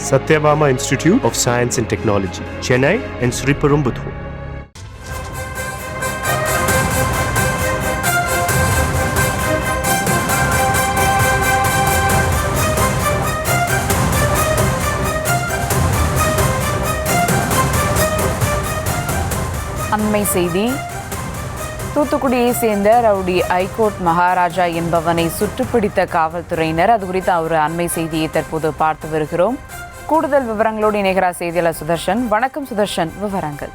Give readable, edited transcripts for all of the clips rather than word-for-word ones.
Satyabama Institute of Science and Technology, Chennai and Sriperumbudur. அண்மை செய்தி. தூத்துக்குடியை சேர்ந்த ரவுடி ஐகோர்ட் மகாராஜா என்பவனை சுட்டுப்பிடித்த காவல்துறையினர். அது குறித்த ஒரு அண்மை செய்தியை தற்போது பார்த்து வருகிறோம். கூடுதல் விவரங்களோடு இணைகிறார் செய்தியாளர் சுதர்ஷன். வணக்கம் சுதர்ஷன், விவரங்கள்.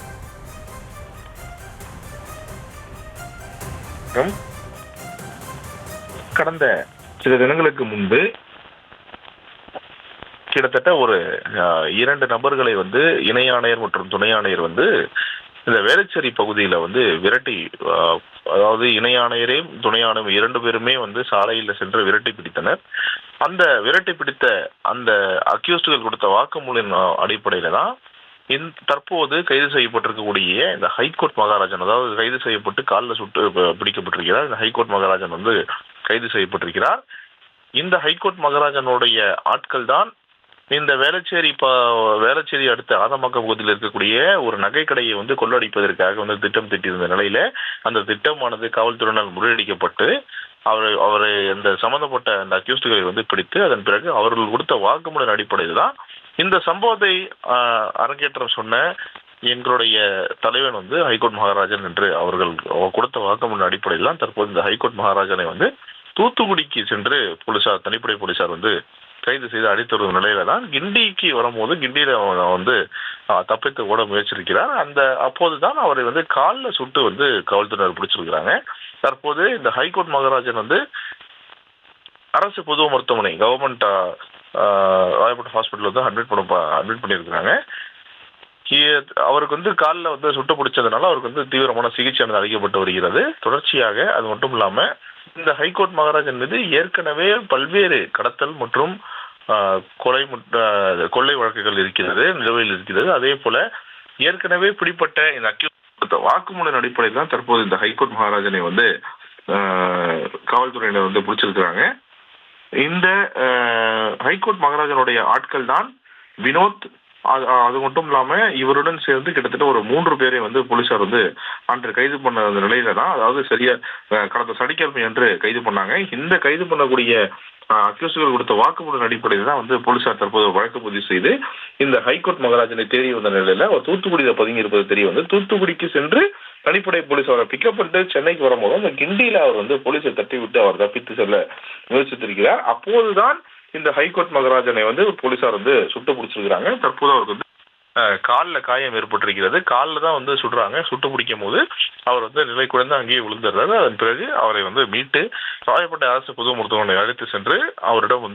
கடந்த சில தினங்களுக்கு முன்பு கிட்டத்தட்ட ஒரு 2 நபர்களை இணை ஆணையர் மற்றும் துணை ஆணையர் இந்த வேளச்சேரி பகுதியில விரட்டி, அதாவது இணை ஆணையரையும் துணை ஆணையம் 2 பேருமே சாலையில சென்று விரட்டி பிடித்தனர். அந்த விரட்டி பிடித்த அந்த அக்யூஸ்டுகள் கொடுத்த வாக்குமூலின் அடிப்படையில தான் தற்போது கைது செய்யப்பட்டிருக்கக்கூடிய இந்த ஹைகோர்ட் மகாராஜன், அதாவது கைது செய்யப்பட்டு காலில் சுட்டு பிடிக்கப்பட்டிருக்கிறார். இந்த ஹைகோர்ட் மகாராஜன் கைது செய்யப்பட்டிருக்கிறார். இந்த ஹைகோர்ட் மகாராஜனுடைய ஆட்கள் தான் இந்த வேளச்சேரி அடுத்த ஆதமாக்கம் பகுதியில் இருக்கக்கூடிய ஒரு நகைக்கடையை கொள்ளடிப்பதற்காக திட்டம் தீட்டியிருந்த நிலையில அந்த திட்டமானது காவல்துறையினால் முறியடிக்கப்பட்டு அவரை இந்த சம்பந்தப்பட்ட அந்த அக்யூஸ்டுகளை பிடித்து அதன் பிறகு அவர்கள் கொடுத்த வாக்குமூலின் அடிப்படையில் தான் இந்த சம்பவத்தை அரங்கேற்றம் சொன்ன எங்களுடைய தலைவன் ஹைகோர்ட் மகாராஜன் என்று அவர்கள் கொடுத்த வாக்குமூலின் அடிப்படையில் தான் தற்போது இந்த ஹைகோர்ட் மகாராஜனை தூத்துக்குடிக்கு சென்று போலீசார், தனிப்படை போலீசார் கைது செய்து அடித்து வரும் நிலையில தான் கிண்டிக்கு வரும்போது கிண்டியில தப்பித்து ஓட முயற்சிருக்கிறார். அப்போதுதான் அவரை காலில் சுட்டு காவல்துறையினர் பிடிச்சிருக்கிறாங்க. தற்போது இந்த ஹைகோர்ட் மகாராஜன் அரசு பொது மருத்துவமனை கவர்மெண்ட் ராயப்பேட்டை ஹாஸ்பிட்டல் அட்மிட் பண்ணியிருக்கிறாங்க. அவருக்கு காலில் சுட்டு பிடிச்சதுனால அவருக்கு தீவிரமான சிகிச்சை அளிக்கப்பட்டு வருகிறது. தொடர்ச்சியாக அது மட்டும் இல்லாம இந்த ஹைகோர்ட் மகாராஜன் மீது ஏற்கனவே பல்வேறு கடத்தல் மற்றும் கொள்ளை வழக்குகள் இருக்கிறது, நிலுவையில் இருக்கிறது. அதே போல ஏற்கனவே பிடிப்பட்ட இந்த அக்யூஸ்ட் வாக்குமூலின் அடிப்படையில் தான் தற்போது இந்த ஹைகோர்ட் மகாராஜனை காவல்துறையினர் பிடிச்சிருக்கிறாங்க. இந்த ஹைகோர்ட் மகாராஜனுடைய ஆட்கள் தான் வினோத். அது மட்டும் இல்லாம இவருடன் சேர்ந்து கிட்டத்தட்ட ஒரு 3 பேரை போலீசார் அன்று கைது பண்ண நிலையில தான், அதாவது சரியா கடந்த சனிக்கிழமை என்று கைது பண்ணாங்க. இந்த கைது பண்ணக்கூடிய அக்யூஸ்டுகள் கொடுத்த வாக்குமூலின் அடிப்படையில் தான் போலீசார் தற்போது வழக்கு பதிவு செய்து இந்த ஹைகோர்ட் மகாராஜனை தேடி வந்த நிலையில அவர் தூத்துக்குடியில பதுங்கி இருப்பது தெரிய தூத்துக்குடிக்கு சென்று தனிப்படை போலீஸ் அவரை பிக்கப் பண்ணிட்டு சென்னைக்கு வரும்போது அந்த கிண்டியில அவர் போலீஸை தட்டி விட்டு அவர் தப்பித்து செல்ல முயற்சித்திருக்கிறார். அப்போதுதான் இந்த ஹைகோர்ட் மகாராஜனை போலீசார் சுட்டு பிடிச்சிருக்கிறாங்க. தற்போது அவருக்கு காலில் காயம் ஏற்பட்டிருக்கிறது. காலில் தான் சுடுறாங்க. சுட்டு பிடிக்கும் போது அவர் நிலை குறைந்து அங்கேயே விழுந்துடுறாரு. அதன் பிறகு அவரை மீட்டு ராயப்பேட்டை அரசு பொது மருத்துவமனை அழைத்து சென்று அவரிடம்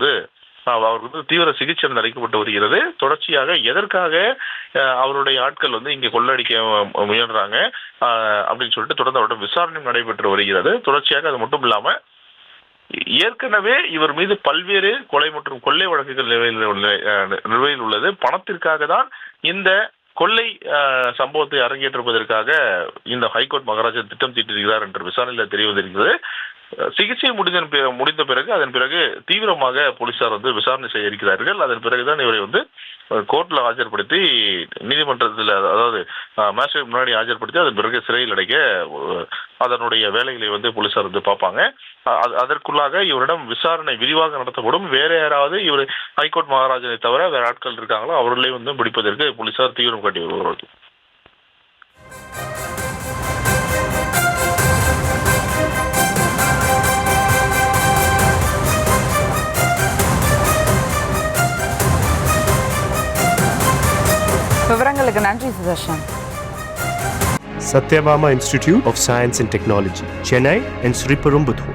அவருக்கு தீவிர சிகிச்சை அளிக்கப்பட்டு வருகிறது. தொடர்ச்சியாக எதற்காக அவருடைய ஆட்கள் இங்கே கொள்ளடிக்க முயன்றாங்க அப்படின்னு சொல்லிட்டு தொடர்ந்து அவரிடம் விசாரணை நடைபெற்று வருகிறது. தொடர்ச்சியாக அது மட்டும் இல்லாம ஏற்கனவே இவர் மீது பல்வேறு கொலை மற்றும் கொள்ளை வழக்குகள் நிலுவையில் உள்ளது. பணத்திற்காக தான் இந்த கொள்ளை சம்பவத்தை அரங்கேற்றுவதற்காக இந்த ஹைகோர்ட் மகாராஜன் திட்டம் தீட்டிருக்கிறார் என்று விசாரணையில் தெரிய வந்திருக்கிறது. சிகிச்சை முடிந்த பிறகு அதன் பிறகு தீவிரமாக போலீசார் விசாரணை செய்ய இருக்கிறார்கள். அதன் பிறகுதான் இவரை கோர்ட்ல ஆஜர்படுத்தி நீதிமன்றத்தில், அதாவது மேஜிஸ்ட்ரேட் முன்னாடி ஆஜர்படுத்தி அதன் பிறகு சிறையில் அடைக்க அதனுடைய வேலைகளை போலீசார் பார்ப்பாங்க. அதற்குள்ளாக இவரிடம் விசாரணை விரிவாக நடத்தப்படும். வேற யாராவது இவர் ஹைகோர்ட் மகாராஜனை தவிர வேற ஆட்கள் இருக்காங்களோ அவர்களே பிடிப்பதற்கு போலீசார் தீவிரம் காட்டி வருவார்கள். விவரங்களுக்கு நன்றி Sudarshan. Satyabama Institute of Science and Technology, Chennai and Sriperumbudur.